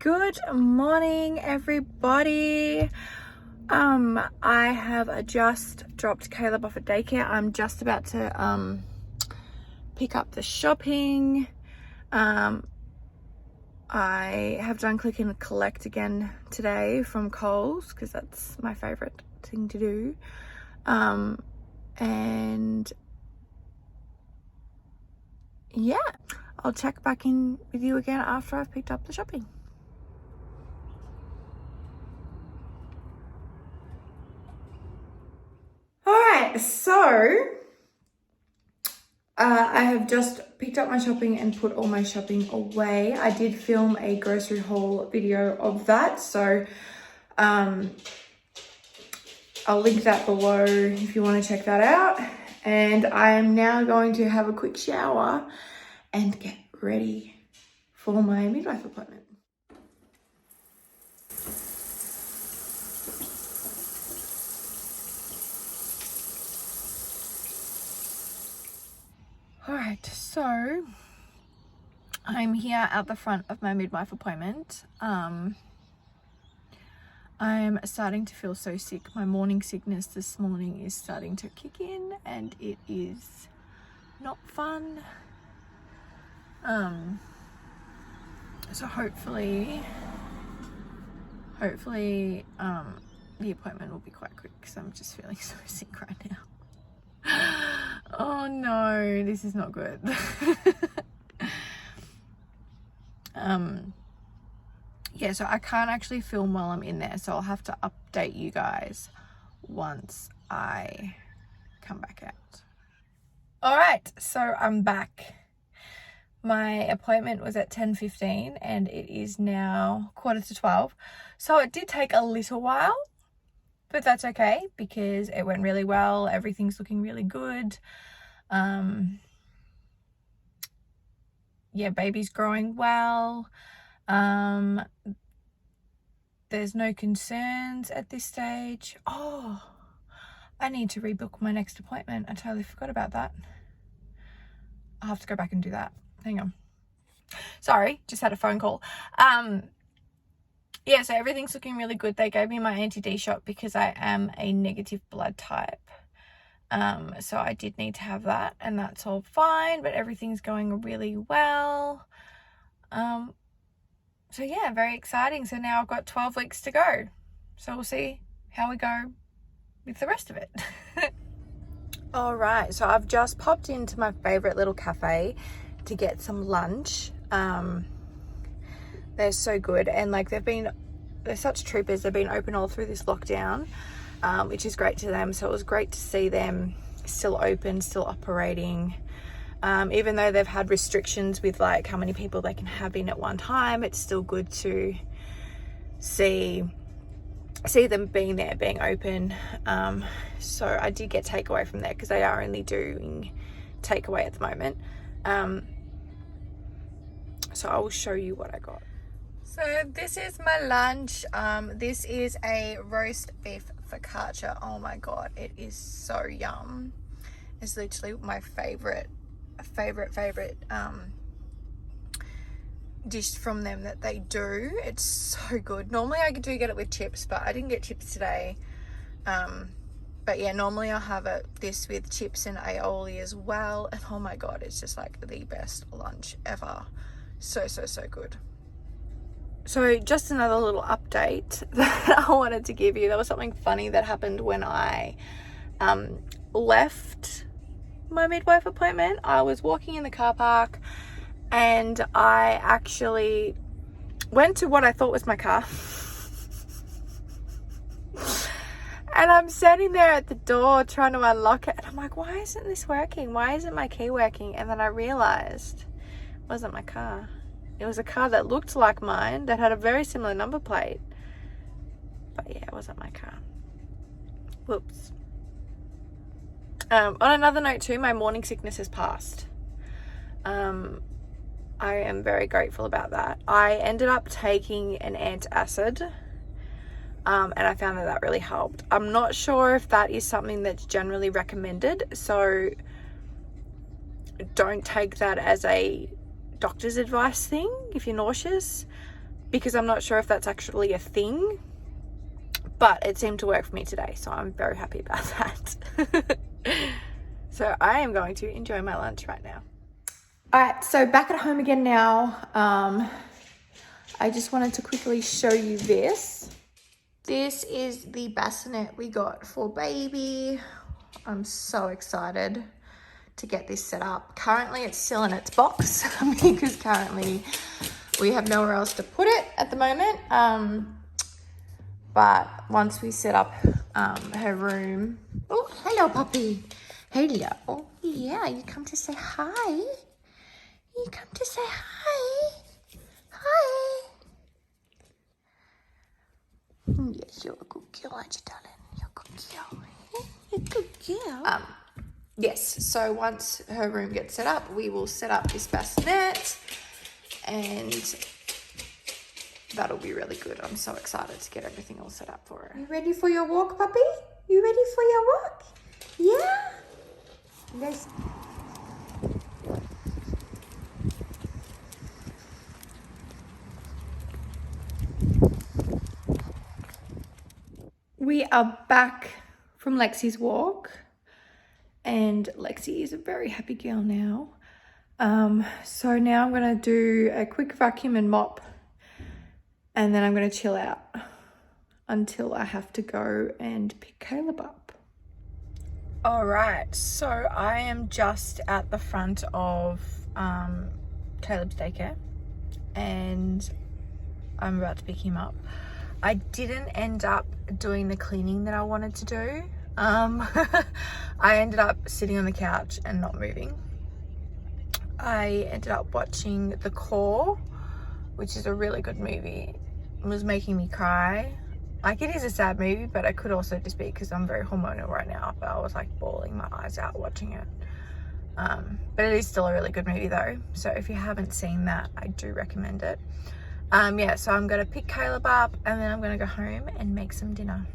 Good morning, everybody. I have just dropped Caleb off at daycare. I'm just about to pick up the shopping. I have done click and collect again today from Coles because that's my favorite thing to do. And yeah, I'll check back in with you again after I've picked up the shopping. Alright, so I have just picked up my shopping and put all my shopping away. I did film a grocery haul video of that, so I'll link that below if you want to check that out. And I am now going to have a quick shower and get ready for my midwife appointment. Alright, so I'm here at the front of my midwife appointment. I'm starting to feel so sick. My morning sickness this morning is starting to kick in and it is not fun. So hopefully the appointment will be quite quick because I'm just feeling so sick right now. Oh no, this is not good. Yeah, so I can't actually film while I'm in there, so I'll have to update you guys once I come back out. All right, so I'm back. My appointment was at 10:15 and it is now 11:45. So it did take a little while, but that's okay because it went really well. Everything's looking really good. Yeah, baby's growing well. There's no concerns at this stage. Oh, I need to rebook my next appointment. I totally forgot about that. I'll have to go back and do that. Hang on. Sorry, just had a phone call. Yeah, so everything's looking really good. They gave me my anti-D shot because I am a negative blood type. So I did need to have that and that's all fine, but everything's going really well. So yeah, very exciting. So now I've got 12 weeks to go. So we'll see how we go with the rest of it. All right, so I've just popped into my favorite little cafe to get some lunch. They're so good and like they're such troopers. They've been open all through this lockdown, which is great to them. So it was great to see them still open, still operating. Even though they've had restrictions with like how many people they can have in at one time, it's still good to see them being there, being open. So I did get takeaway from there because they are only doing takeaway at the moment. So I will show you what I got. So this is my lunch. This is a roast beef focaccia. Oh my god, it is so yum. It's literally my favorite dish from them that they do. It's so good. Normally I do get it with chips, but I didn't get chips today. But yeah, normally I'll have this with chips and aioli as well. And oh my god, it's just like the best lunch ever. So good. So just another little update that I wanted to give you. There was something funny that happened when I left my midwife appointment. I was walking in the car park and I actually went to what I thought was my car. And I'm standing there at the door trying to unlock it and I'm like, why isn't this working? Why isn't my key working? And then I realized it wasn't my car. It was a car that looked like mine that had a very similar number plate. But yeah, it wasn't my car. Whoops. On another note too, my morning sickness has passed. I am very grateful about that. I ended up taking an antacid. And I found that really helped. I'm not sure if that is something that's generally recommended. So don't take that as a doctor's advice thing if you're nauseous. because I'm not sure if that's actually a thing, but it seemed to work for me today, so I'm very happy about that. So I am going to enjoy my lunch right now. All right, so back at home again now. I just wanted to quickly show you this. This is the bassinet we got for baby. I'm so excited to get this set up. Currently it's still in its box because currently we have nowhere else to put it at the moment. But once we set up her room. Oh, hello puppy. Hello. Oh yeah, you come to say hi. You come to say hi. Hi. Yes, you're a good girl, aren't you, darling? You're a good girl. You're a good girl. Yes, so once her room gets set up, we will set up this bassinet, and that'll be really good. I'm so excited to get everything all set up for her. You ready for your walk, puppy? You ready for your walk? Yeah? Let's... We are back from Lexi's walk, and Lexi is a very happy girl now. So now I'm going to do a quick vacuum and mop, and then I'm going to chill out until I have to go and pick Caleb up. All right, so I am just at the front of Caleb's daycare, and I'm about to pick him up. I didn't end up doing the cleaning that I wanted to do. I ended up sitting on the couch and not moving. I ended up watching The Core, which is a really good movie. It was making me cry. Like, it is a sad movie, but it could also just be because I'm very hormonal right now. But I was like bawling my eyes out watching it. But it is still a really good movie though. So if you haven't seen that, I do recommend it. Yeah, so I'm gonna pick Caleb up, and then I'm gonna go home and make some dinner.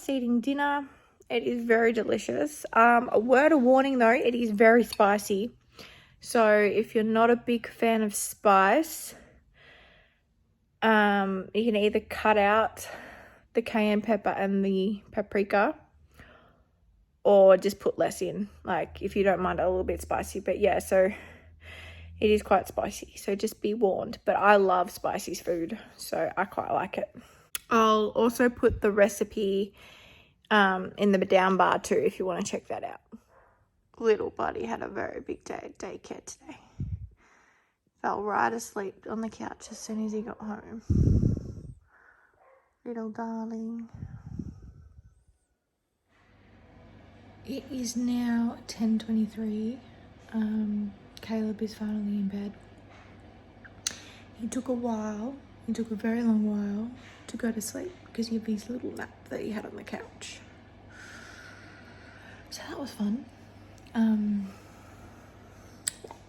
just eating dinner. It is very delicious. A word of warning though, it is very spicy. So if you're not a big fan of spice, you can either cut out the cayenne pepper and the paprika, or just put less in, like if you don't mind it a little bit spicy. But yeah, so it is quite spicy, so just be warned. But I love spicy food, so I quite like it. I'll also put the recipe in the down bar too, if you want to check that out. Little buddy had a very big day at daycare today. Fell right asleep on the couch as soon as he got home. Little darling. It is now 10:23. Caleb is finally in bed. He took a very long while to go to sleep because of his little nap that he had on the couch. So that was fun.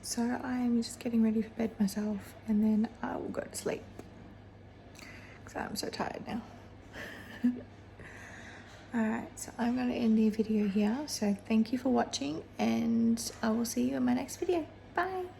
So I'm just getting ready for bed myself, and then I will go to sleep because I'm so tired now. Alright, so I'm going to end the video here. So thank you for watching, and I will see you in my next video. Bye!